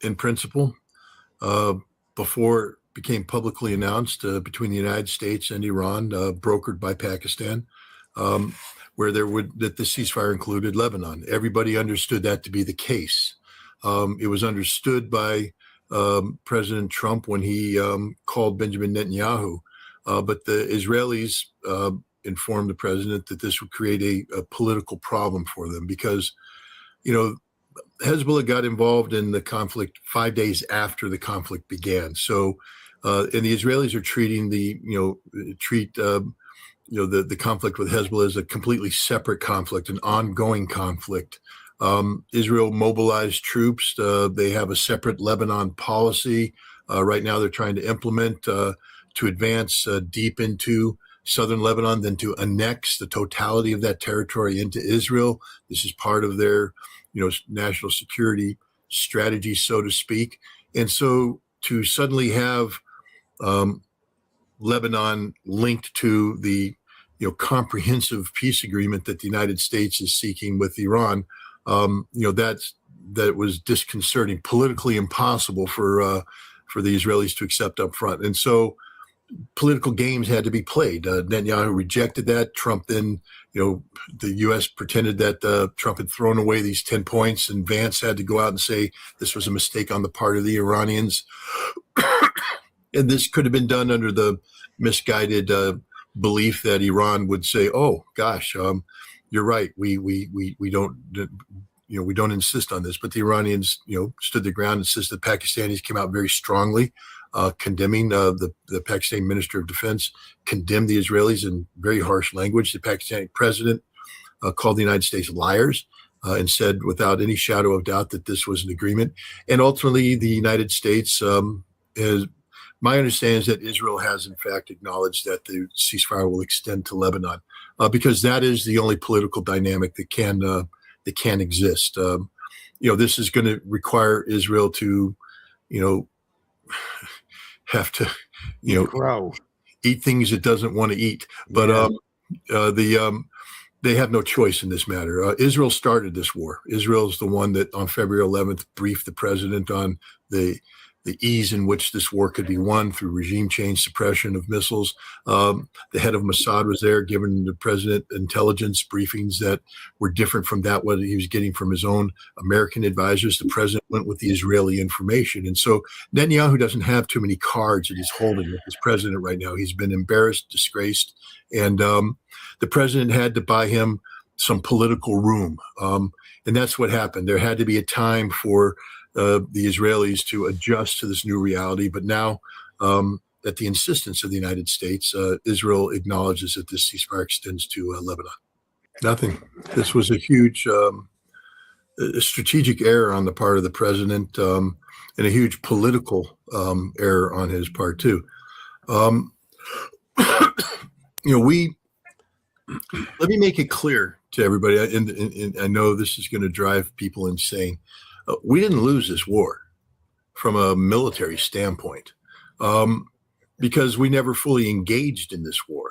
in principle, uh, before it became publicly announced between the United States and Iran, brokered by Pakistan, um, where that the ceasefire included Lebanon. Everybody understood that to be the case. It was understood by President Trump when he called Benjamin Netanyahu, but the Israelis informed the president that this would create a political problem for them because, you know, Hezbollah got involved in the conflict 5 days after the conflict began. So, and the Israelis are treating the conflict with Hezbollah as a completely separate conflict, an ongoing conflict. Israel mobilized troops. They have a separate Lebanon policy. Right now, they're trying to implement to advance deep into southern Lebanon, then to annex the totality of that territory into Israel. This is part of their, national security strategy, so to speak. And so to suddenly have Lebanon linked to the, comprehensive peace agreement that the United States is seeking with Iran, that was disconcerting, politically impossible for the Israelis to accept up front. And so political games had to be played. Netanyahu rejected that. Trump then, the U.S. pretended that Trump had thrown away these 10 points, and Vance had to go out and say this was a mistake on the part of the Iranians. And this could have been done under the misguided belief that Iran would say, "Oh gosh, you're right. We don't." We don't insist on this, but the Iranians, stood their ground, insisted. The Pakistanis came out very strongly, condemning the Pakistani Minister of Defense, condemned the Israelis in very harsh language. The Pakistani president called the United States liars and said without any shadow of doubt that this was an agreement. And ultimately, the United States, my understanding is that Israel has in fact acknowledged that the ceasefire will extend to Lebanon because that is the only political dynamic that can exist. This is going to require Israel to, have to, grow, eat things it doesn't want to eat. But they have no choice in this matter. Israel started this war. Israel is the one that on February 11th briefed the president on the ease in which this war could be won through regime change, suppression of missiles. The head of Mossad was there, giving the president intelligence briefings that were different from what he was getting from his own American advisors. The president went with the Israeli information. And so Netanyahu doesn't have too many cards that he's holding with his president right now. He's been embarrassed, disgraced, and the president had to buy him some political room. And that's what happened. There had to be a time for the Israelis to adjust to this new reality. But now, at the insistence of the United States, Israel acknowledges that this ceasefire extends to Lebanon. Nothing. This was a huge strategic error on the part of the president and a huge political error on his part, too. Let me make it clear to everybody, and I know this is going to drive people insane. We didn't lose this war from a military standpoint because we never fully engaged in this war.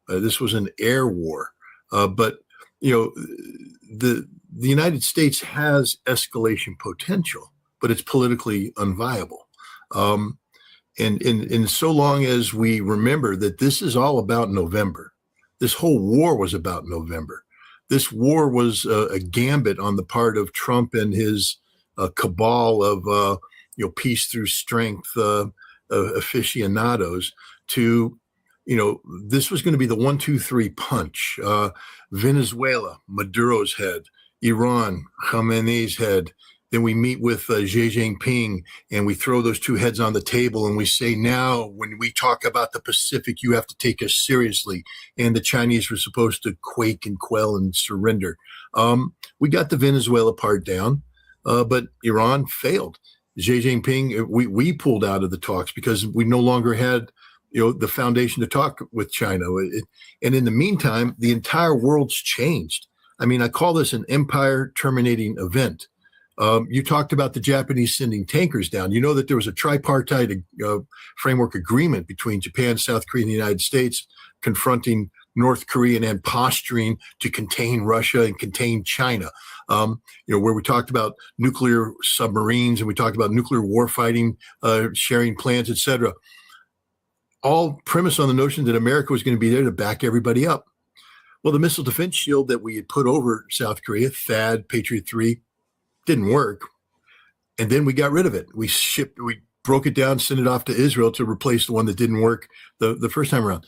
This was an air war. But, the United States has escalation potential, but it's politically unviable. And so long as we remember that this is all about November, this whole war was about November. This war was a gambit on the part of Trump and his cabal of peace through strength aficionados to, this was going to be the 1, 2, 3 punch. Venezuela, Maduro's head; Iran, Khamenei's head. Then we meet with Xi Jinping and we throw those two heads on the table and we say, now when we talk about the Pacific, you have to take us seriously. And the Chinese were supposed to quake and quell and surrender. We got the Venezuela part down. But Iran failed. Xi Jinping, we pulled out of the talks because we no longer had, the foundation to talk with China. And in the meantime, the entire world's changed. I mean, I call this an empire terminating event. You talked about the Japanese sending tankers down. You know that there was a tripartite framework agreement between Japan, South Korea, and the United States confronting North Korea and posturing to contain Russia and contain China. Where we talked about nuclear submarines and we talked about nuclear warfighting, sharing plans, et cetera. All premise on the notion that America was going to be there to back everybody up. Well, the missile defense shield that we had put over South Korea, THAAD, Patriot 3, didn't work. And then we got rid of it. We broke it down, sent it off to Israel to replace the one that didn't work the first time around.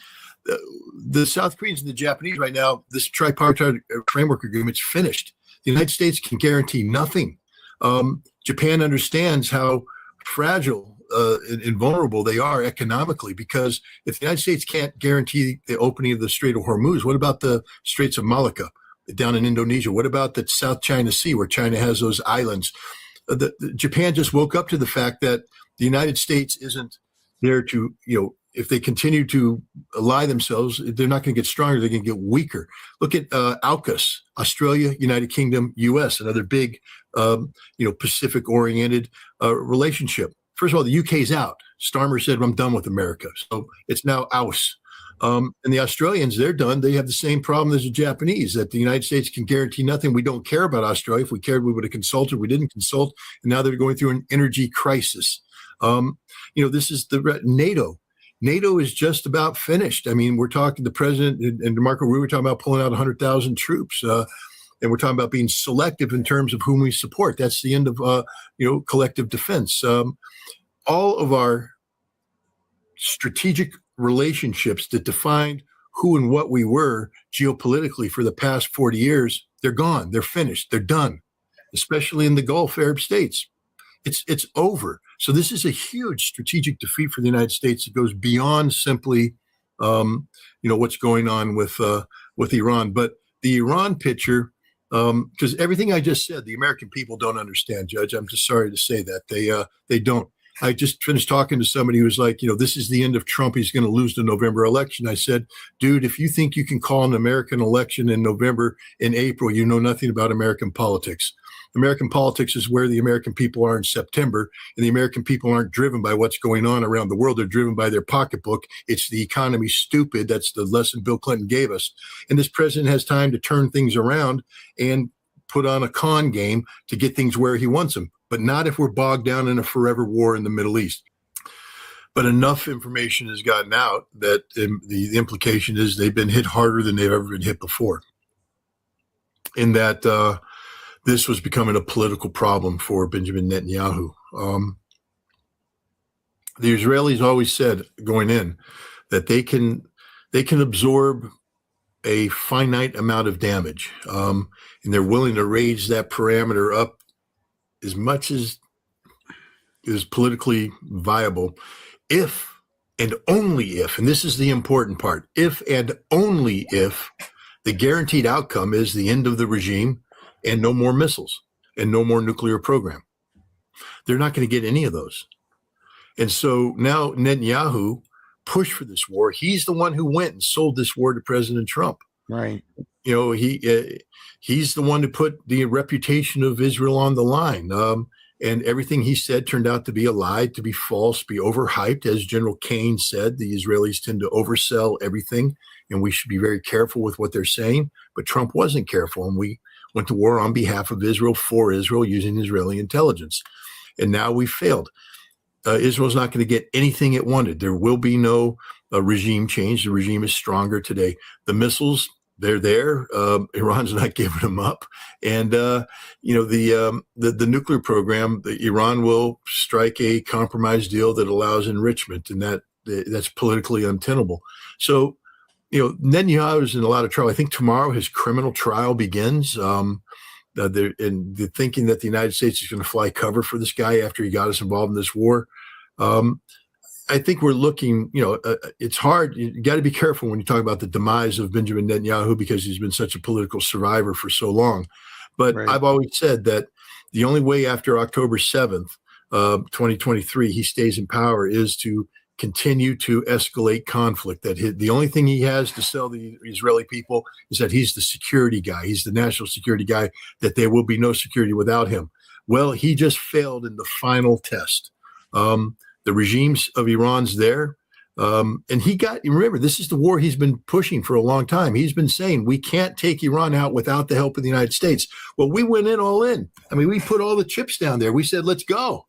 The South Koreans and the Japanese right now, this tripartite framework agreement's finished. The United States can guarantee nothing. Japan understands how fragile and vulnerable they are economically, because if the United States can't guarantee the opening of the Strait of Hormuz, what about the Straits of Malacca down in Indonesia? What about the South China Sea where China has those islands? Japan just woke up to the fact that the United States isn't there to, if they continue to ally themselves, they're not going to get stronger. They're going to get weaker. Look at AUKUS, Australia, United Kingdom, U.S., another big, Pacific-oriented relationship. First of all, the UK's out. Starmer said, I'm done with America. So it's now AUS. And the Australians, they're done. They have the same problem as the Japanese, that the United States can guarantee nothing. We don't care about Australia. If we cared, we would have consulted. We didn't consult. And now they're going through an energy crisis. This is the NATO. NATO is just about finished. I mean, we're talking, the president and DeMarco, we were talking about pulling out 100,000 troops. And we're talking about being selective in terms of whom we support. That's the end of, collective defense. All of our strategic relationships that defined who and what we were geopolitically for the past 40 years, they're gone. They're finished. They're done, especially in the Gulf Arab states. It's over. So this is a huge strategic defeat for the United States. It goes beyond simply, what's going on with Iran. But the Iran picture, because everything I just said, the American people don't understand, Judge. I'm just sorry to say that they don't. I just finished talking to somebody who was like, this is the end of Trump. He's going to lose the November election. I said, dude, if you think you can call an American election in November, in April, you know nothing about American politics. American politics is where the American people are in September, and the American people aren't driven by what's going on around the world. They're driven by their pocketbook. It's the economy, stupid. That's the lesson Bill Clinton gave us. And this president has time to turn things around and put on a con game to get things where he wants them, but not if we're bogged down in a forever war in the Middle East. But enough information has gotten out that the implication is they've been hit harder than they've ever been hit before, in that this was becoming a political problem for Benjamin Netanyahu. The Israelis always said going in that they can absorb a finite amount of damage, and they're willing to raise that parameter up as much as is politically viable, if and only if, and this is the important part, if and only if the guaranteed outcome is the end of the regime and no more missiles and no more nuclear program. They're not going to get any of those. And so now Netanyahu pushed for this war. He's the one who went and sold this war to President Trump. Right. He's the one who put the reputation of Israel on the line. And everything he said turned out to be a lie, to be false, be overhyped. As General Kane said, the Israelis tend to oversell everything, and we should be very careful with what they're saying. But Trump wasn't careful, and we went to war on behalf of Israel, for Israel, using Israeli intelligence. And now we failed. Israel's not going to get anything it wanted. There will be no regime change. The regime is stronger today. The missiles, they're there. Iran's not giving them up. And, the nuclear program, Iran will strike a compromise deal that allows enrichment, and that's politically untenable. So, Netanyahu is in a lot of trouble. I think tomorrow his criminal trial begins. And the thinking that the United States is going to fly cover for this guy after he got us involved in this war. I think we're looking, it's hard. You got to be careful when you talk about the demise of Benjamin Netanyahu, because he's been such a political survivor for so long. But right. I've always said that the only way after October 7th, 2023, he stays in power is to continue to escalate conflict. That the only thing he has to sell the Israeli people is that he's the security guy. He's the national security guy, that there will be no security without him. Well, he just failed in the final test. The regimes of Iran's there. And remember, this is the war he's been pushing for a long time. He's been saying we can't take Iran out without the help of the United States. Well, we went in all in. I mean, we put all the chips down there. We said, let's go.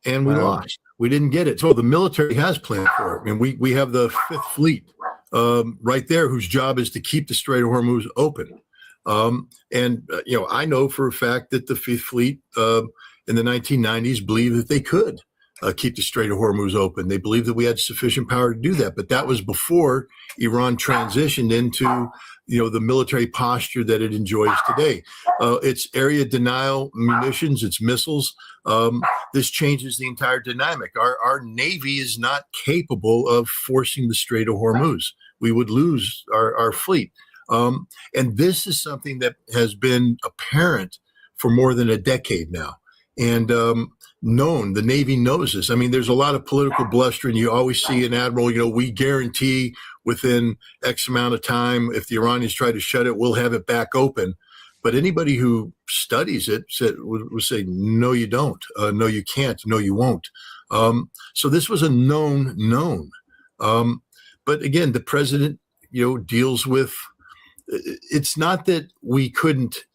And we lost. We didn't get it. So the military has planned for it. I mean, we have the Fifth Fleet right there, whose job is to keep the Strait of Hormuz open. I know for a fact that the Fifth Fleet in the 1990s believed that they could keep the Strait of Hormuz open. They believed that we had sufficient power to do that. But that was before Iran transitioned into, the military posture that it enjoys today. It's area denial munitions, it's missiles. This changes the entire dynamic. Our Navy is not capable of forcing the Strait of Hormuz. We would lose our fleet. And this is something that has been apparent for more than a decade now. And known, the Navy knows this. I mean, there's a lot of political blustering. You always see an admiral, we guarantee within X amount of time, if the Iranians try to shut it, we'll have it back open. But anybody who studies it would say, no, you don't. No, you can't. No, you won't. So this was a known. But again, the president, deals with, it's not that we couldn't,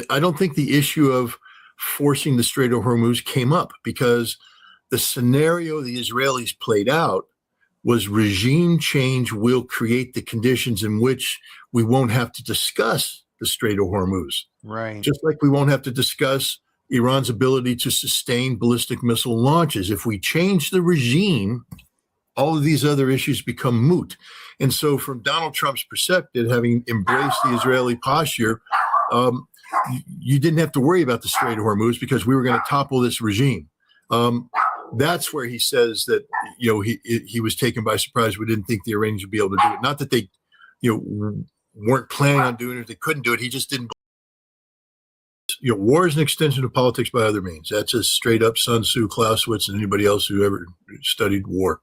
I don't think the issue of forcing the Strait of Hormuz came up because the scenario the Israelis played out was regime change will create the conditions in which we won't have to discuss the Strait of Hormuz. Right. Just like we won't have to discuss Iran's ability to sustain ballistic missile launches. If we change the regime, all of these other issues become moot. And so from Donald Trump's perspective, having embraced the Israeli posture, you didn't have to worry about the Strait of Hormuz because we were going to topple this regime. That's where he says that, he was taken by surprise. We didn't think the Iranians would be able to do it. Not that they, weren't planning on doing it. They couldn't do it. He just didn't. War is an extension of politics by other means. That's just straight up Sun Tzu, Clausewitz, and anybody else who ever studied war.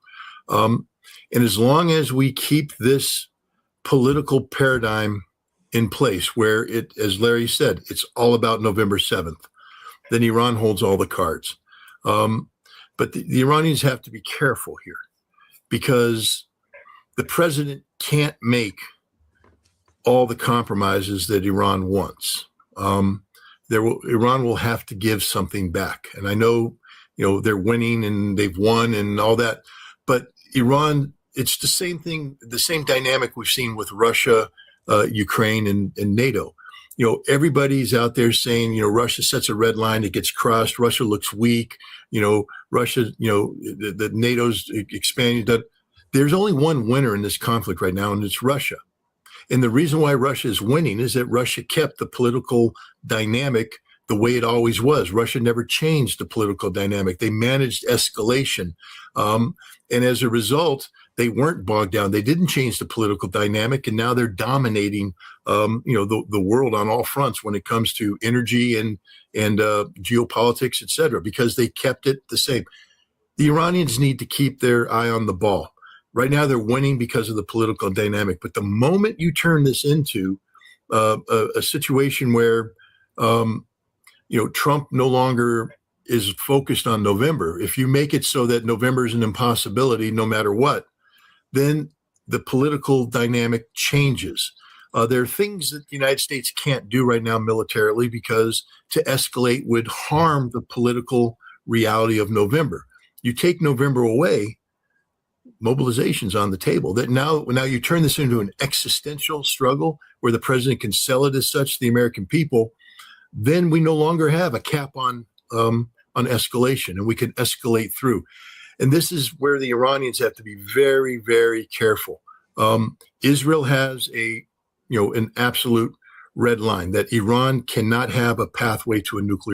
And as long as we keep this political paradigm in place where it, as Larry said, it's all about November 7th, then Iran holds all the cards. But the Iranians have to be careful here because the president can't make all the compromises that Iran wants. Iran will have to give something back. And I know, they're winning and they've won and all that, but Iran, it's the same thing, the same dynamic we've seen with Russia, Ukraine and NATO. Everybody's out there saying, Russia sets a red line, it gets crossed. Russia looks weak. Russia, the NATO's expanding. There's only one winner in this conflict right now, and it's Russia. And the reason why Russia is winning is that Russia kept the political dynamic the way it always was. Russia never changed the political dynamic. They managed escalation. And as a result, they weren't bogged down. They didn't change the political dynamic, and now they're dominating, the world on all fronts when it comes to energy and geopolitics, et cetera, because they kept it the same. The Iranians need to keep their eye on the ball. Right now, they're winning because of the political dynamic. But the moment you turn this into a situation where, Trump no longer is focused on November, if you make it so that November is an impossibility no matter what, then the political dynamic changes. There are things that the United States can't do right now militarily because to escalate would harm the political reality of November. You take November away, mobilization's on the table. That now you turn this into an existential struggle where the president can sell it as such to the American people. Then we no longer have a cap on escalation, and we can escalate through. And this is where the Iranians have to be very, very careful. Israel has an absolute red line that Iran cannot have a pathway to a nuclear